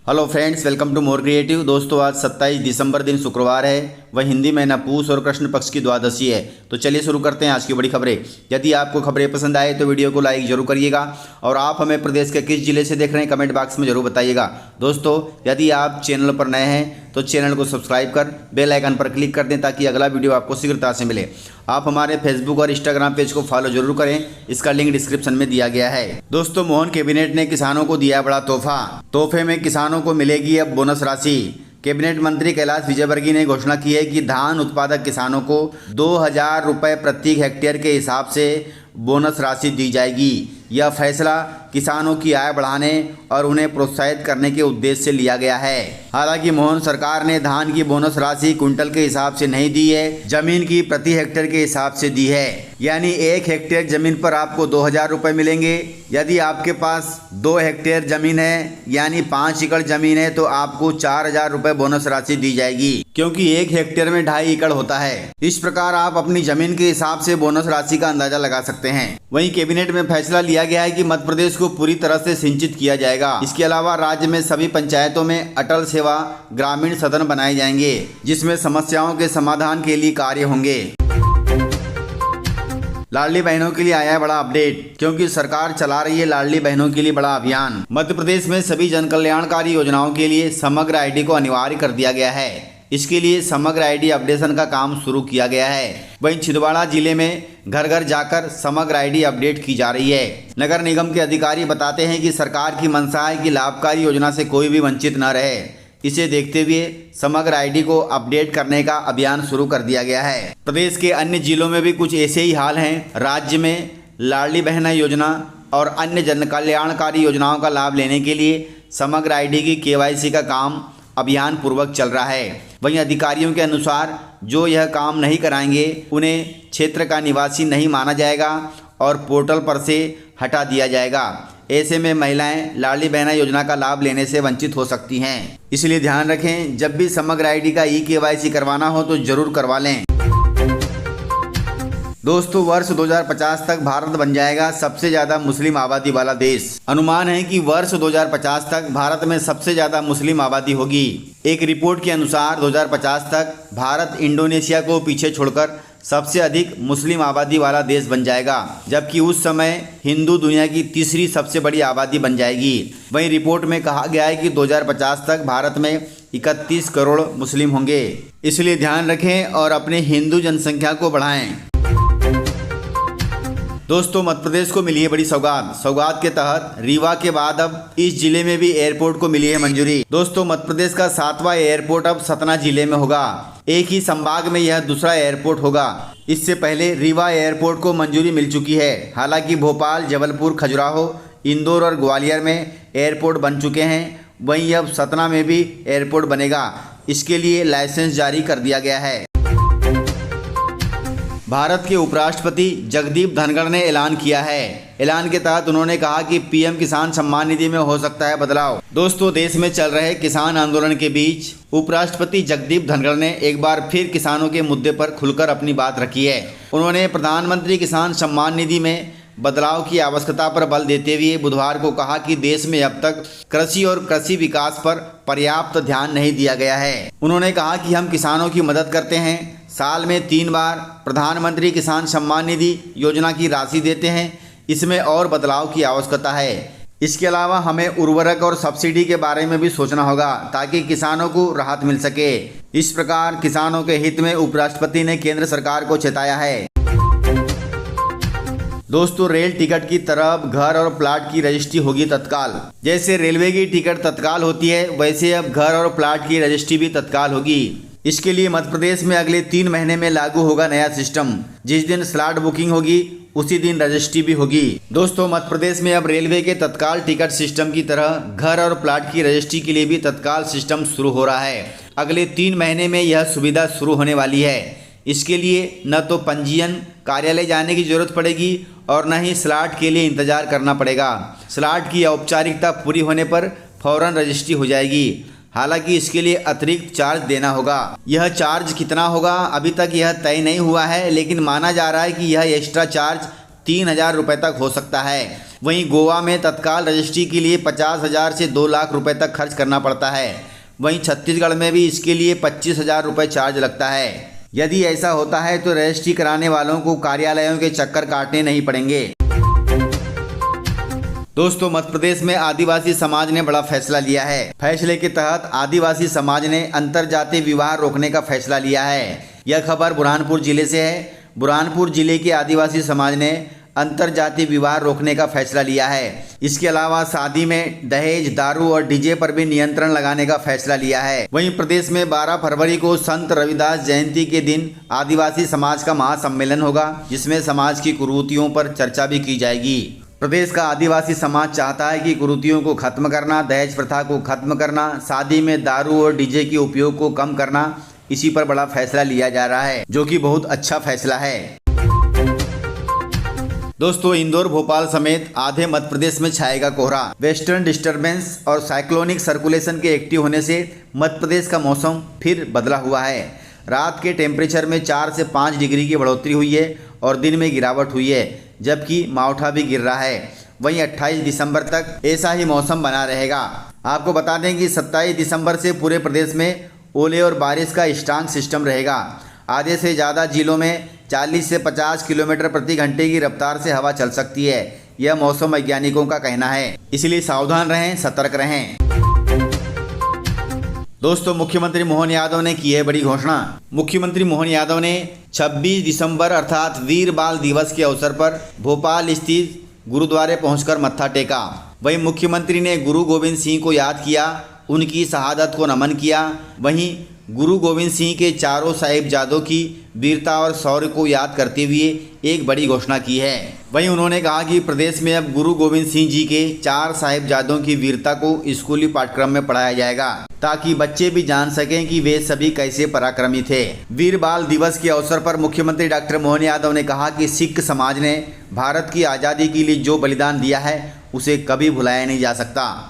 Hello friends, welcome to more creative. दोस्तों, आज 27 दिसंबर दिन शुक्रवार है। वह हिंदी महीना पूस और कृष्ण पक्ष की द्वादशी है। तो चलिए शुरू करते हैं आज की बड़ी खबरें। यदि आपको खबरें पसंद आए तो वीडियो को लाइक जरूर करिएगा और आप हमें प्रदेश के किस जिले से देख रहे हैं कमेंट बॉक्स में जरूर बताइएगा। दोस्तों, यदि आप चैनल पर नए हैं तो चैनल को सब्सक्राइब कर बेल आइकन पर क्लिक कर दें ताकि अगला वीडियो आपको शीघ्रता से मिले। आप हमारे फेसबुक और इंस्टाग्राम पेज को फॉलो जरूर करें, इसका लिंक डिस्क्रिप्शन में दिया गया है। दोस्तों, मोहन कैबिनेट ने किसानों को दिया बड़ा तोहफे में किसानों को मिलेगी अब बोनस राशि। कैबिनेट मंत्री कैलाश विजयवर्गीय ने घोषणा की है कि धान उत्पादक किसानों को 2,000 रुपये प्रति हेक्टेयर के हिसाब से बोनस राशि दी जाएगी। यह फैसला किसानों की आय बढ़ाने और उन्हें प्रोत्साहित करने के उद्देश्य से लिया गया है। हालांकि मोहन सरकार ने धान की बोनस राशि कुंटल के हिसाब से नहीं दी है, जमीन की प्रति हेक्टेयर के हिसाब से दी है। यानी 1 हेक्टेयर जमीन पर आपको 2,000 रुपये मिलेंगे। यदि आपके पास 2 हेक्टेयर जमीन है यानी 5 एकड़ जमीन है तो आपको 4,000 रुपये बोनस राशि दी जाएगी, क्योंकि 1 हेक्टेयर में 2.5 एकड़ होता है। इस प्रकार आप अपनी जमीन के हिसाब से बोनस राशि का अंदाजा लगा सकते हैं। वहीं कैबिनेट में फैसला लिया गया है कि मध्य प्रदेश को पूरी तरह से सिंचित किया जाएगा। इसके अलावा राज्य में सभी पंचायतों में अटल सेवा ग्रामीण सदन बनाए जाएंगे, जिसमें समस्याओं के समाधान के लिए कार्य होंगे। लाडली बहनों के लिए आया है बड़ा अपडेट, क्योंकि सरकार चला रही है लाडली बहनों के लिए बड़ा अभियान। मध्य प्रदेश में सभी जन कल्याणकारी योजनाओं के लिए समग्र आईडी को अनिवार्य कर दिया गया है। इसके लिए समग्र आईडी अपडेशन का काम शुरू किया गया है। वहीं छिंदवाड़ा जिले में घर घर जाकर समग्र आईडी अपडेट की जा रही है। नगर निगम के अधिकारी बताते हैं कि सरकार की मंशा है कि लाभकारी योजना से कोई भी वंचित न रहे। इसे देखते हुए समग्र आईडी को अपडेट करने का अभियान शुरू कर दिया गया है। प्रदेश के अन्य जिलों में भी कुछ ऐसे ही हाल हैं। राज्य में लाडली बहना योजना और अन्य जन कल्याणकारी योजनाओं का लाभ लेने के लिए समग्र आईडी की KYC का काम अभियान पूर्वक चल रहा है। वहीं अधिकारियों के अनुसार जो यह काम नहीं कराएंगे उन्हें क्षेत्र का निवासी नहीं माना जाएगा और पोर्टल पर से हटा दिया जाएगा। ऐसे में महिलाएं लाडली बहना योजना का लाभ लेने से वंचित हो सकती हैं। इसलिए ध्यान रखें, जब भी समग्र आईडी का KYC करवाना हो तो जरूर करवा लें। दोस्तों, वर्ष 2050 तक भारत बन जाएगा सबसे ज्यादा मुस्लिम आबादी वाला देश। अनुमान है कि वर्ष 2050 तक भारत में सबसे ज्यादा मुस्लिम आबादी होगी। एक रिपोर्ट के अनुसार 2050 तक भारत इंडोनेशिया को पीछे छोड़कर सबसे अधिक मुस्लिम आबादी वाला देश बन जाएगा, जबकि उस समय हिंदू दुनिया की तीसरी सबसे बड़ी आबादी बन जाएगी। वहीं रिपोर्ट में कहा गया है कि 2050 तक भारत में 31 करोड़ मुस्लिम होंगे। इसलिए ध्यान रखें और अपने हिंदू जनसंख्या को बढ़ाएं। दोस्तों, मध्य प्रदेश को मिली है बड़ी सौगात के तहत रीवा के बाद अब इस जिले में भी एयरपोर्ट को मिली है मंजूरी। दोस्तों, मध्य प्रदेश का 7वां एयरपोर्ट अब सतना जिले में होगा। एक ही संभाग में यह दूसरा एयरपोर्ट होगा। इससे पहले रीवा एयरपोर्ट को मंजूरी मिल चुकी है। हालांकि भोपाल, जबलपुर, खजुराहो, इंदौर और ग्वालियर में एयरपोर्ट बन चुके हैं। वहीं अब सतना में भी एयरपोर्ट बनेगा। इसके लिए लाइसेंस जारी कर दिया गया है। भारत के उपराष्ट्रपति जगदीप धनखड़ ने ऐलान किया है। ऐलान के तहत उन्होंने कहा कि PM किसान सम्मान निधि में हो सकता है बदलाव। दोस्तों, देश में चल रहे किसान आंदोलन के बीच उपराष्ट्रपति जगदीप धनखड़ ने एक बार फिर किसानों के मुद्दे पर खुलकर अपनी बात रखी है। उन्होंने प्रधानमंत्री किसान सम्मान निधि में बदलाव की आवश्यकता पर बल देते हुए बुधवार को कहा कि देश में अब तक कृषि और कृषि विकास पर पर्याप्त ध्यान नहीं दिया गया है। उन्होंने कहा कि हम किसानों की मदद करते हैं, साल में 3 बार प्रधानमंत्री किसान सम्मान निधि योजना की राशि देते हैं। इसमें और बदलाव की आवश्यकता है। इसके अलावा हमें उर्वरक और सब्सिडी के बारे में भी सोचना होगा ताकि किसानों को राहत मिल सके। इस प्रकार किसानों के हित में उपराष्ट्रपति ने केंद्र सरकार को चेताया है। दोस्तों, रेल टिकट की तरह घर और प्लाट की रजिस्ट्री होगी तत्काल। जैसे रेलवे की टिकट तत्काल होती है, वैसे अब घर और प्लाट की रजिस्ट्री भी तत्काल होगी। इसके लिए मध्य प्रदेश में अगले 3 महीने में लागू होगा नया सिस्टम। जिस दिन स्लॉट बुकिंग होगी उसी दिन रजिस्ट्री भी होगी। दोस्तों, मध्य प्रदेश में अब रेलवे के तत्काल टिकट सिस्टम की तरह घर और प्लाट की रजिस्ट्री के लिए भी तत्काल सिस्टम शुरू हो रहा है। अगले 3 महीने में यह सुविधा शुरू होने वाली है। इसके लिए न तो पंजीयन कार्यालय जाने की जरूरत पड़ेगी और न ही स्लॉट के लिए इंतजार करना पड़ेगा। स्लॉट की औपचारिकता पूरी होने पर फौरन रजिस्ट्री हो जाएगी। हालांकि इसके लिए अतिरिक्त चार्ज देना होगा। यह चार्ज कितना होगा अभी तक यह तय नहीं हुआ है, लेकिन माना जा रहा है कि यह एक्स्ट्रा चार्ज 3,000 रुपये तक हो सकता है। वहीं गोवा में तत्काल रजिस्ट्री के लिए 50,000 से 2 लाख रुपए तक खर्च करना पड़ता है। वहीं छत्तीसगढ़ में भी इसके लिए 25,000 रुपये चार्ज लगता है। यदि ऐसा होता है तो रजिस्ट्री कराने वालों को कार्यालयों के चक्कर काटने नहीं पड़ेंगे। दोस्तों, मध्य प्रदेश में आदिवासी समाज ने बड़ा फैसला लिया है। फैसले के तहत आदिवासी समाज ने अंतरजातीय विवाह रोकने का फैसला लिया है। यह खबर बुरहानपुर जिले से है। बुरहानपुर जिले के आदिवासी समाज ने अंतरजातीय विवाह रोकने का फैसला लिया है। इसके अलावा शादी में दहेज, दारू और डीजे पर भी नियंत्रण लगाने का फैसला लिया है। वहीं प्रदेश में 12 फरवरी को संत रविदास जयंती के दिन आदिवासी समाज का महासम्मेलन होगा, जिसमें समाज की कुरीतियों पर चर्चा भी की जाएगी। प्रदेश का आदिवासी समाज चाहता है कि कुरीतियों को खत्म करना, दहेज प्रथा को खत्म करना, शादी में दारू और डीजे के उपयोग को कम करना, इसी पर बड़ा फैसला लिया जा रहा है, जो कि बहुत अच्छा फैसला है। दोस्तों, इंदौर, भोपाल समेत आधे मध्य प्रदेश में छाएगा कोहरा। वेस्टर्न डिस्टर्बेंस और साइक्लोनिक सर्कुलेशन के एक्टिव होने से मध्य प्रदेश का मौसम फिर बदला हुआ है। रात के टेम्परेचर में 4 से 5 डिग्री की बढ़ोतरी हुई है और दिन में गिरावट हुई है, जबकि मावठा भी गिर रहा है। वहीं 28 दिसंबर तक ऐसा ही मौसम बना रहेगा। आपको बता दें कि 27 दिसंबर से पूरे प्रदेश में ओले और बारिश का स्ट्रांग सिस्टम रहेगा। आधे से ज़्यादा जिलों में 40 से 50 किलोमीटर प्रति घंटे की रफ्तार से हवा चल सकती है। यह मौसम वैज्ञानिकों का कहना है, इसलिए सावधान रहें, सतर्क रहें। दोस्तों, मुख्यमंत्री मोहन यादव ने की है बड़ी घोषणा। मुख्यमंत्री मोहन यादव ने 26 दिसंबर अर्थात वीर बाल दिवस के अवसर पर भोपाल स्थित गुरुद्वारे पहुंचकर मत्था टेका। वहीं मुख्यमंत्री ने गुरु गोविंद सिंह को याद किया, उनकी शहादत को नमन किया। वहीं गुरु गोविंद सिंह के चारों साहिबजादों की वीरता और शौर्य को याद करते हुए एक बड़ी घोषणा की है। वहीं उन्होंने कहा कि प्रदेश में अब गुरु गोविंद सिंह जी के 4 साहिबजादों की वीरता को स्कूली पाठ्यक्रम में पढ़ाया जाएगा, ताकि बच्चे भी जान सकें कि वे सभी कैसे पराक्रमी थे। वीर बाल दिवस के अवसर पर मुख्यमंत्री डॉक्टर मोहन यादव ने कहा कि सिख समाज ने भारत की आज़ादी के लिए जो बलिदान दिया है, उसे कभी भुलाया नहीं जा सकता।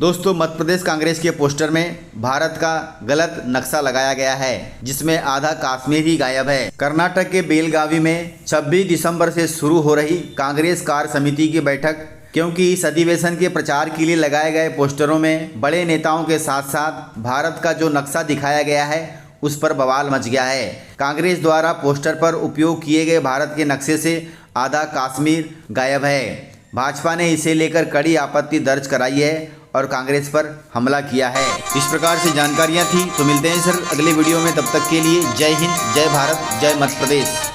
दोस्तों, मध्य प्रदेश कांग्रेस के पोस्टर में भारत का गलत नक्शा लगाया गया है, जिसमें आधा कश्मीर ही गायब है। कर्नाटक के बेलगावी में 26 दिसंबर से शुरू हो रही कांग्रेस कार्य समिति की बैठक, क्योंकि इस अधिवेशन के प्रचार के लिए लगाए गए पोस्टरों में बड़े नेताओं के साथ साथ भारत का जो नक्शा दिखाया गया है, उस पर बवाल मच गया है। कांग्रेस द्वारा पोस्टर पर उपयोग किए गए भारत के नक्शे से आधा कश्मीर गायब है। भाजपा ने इसे लेकर कड़ी आपत्ति दर्ज कराई है और कांग्रेस पर हमला किया है। इस प्रकार से जानकारियां थी। तो मिलते हैं सर अगले वीडियो में, तब तक के लिए जय हिंद, जय भारत, जय मध्य प्रदेश।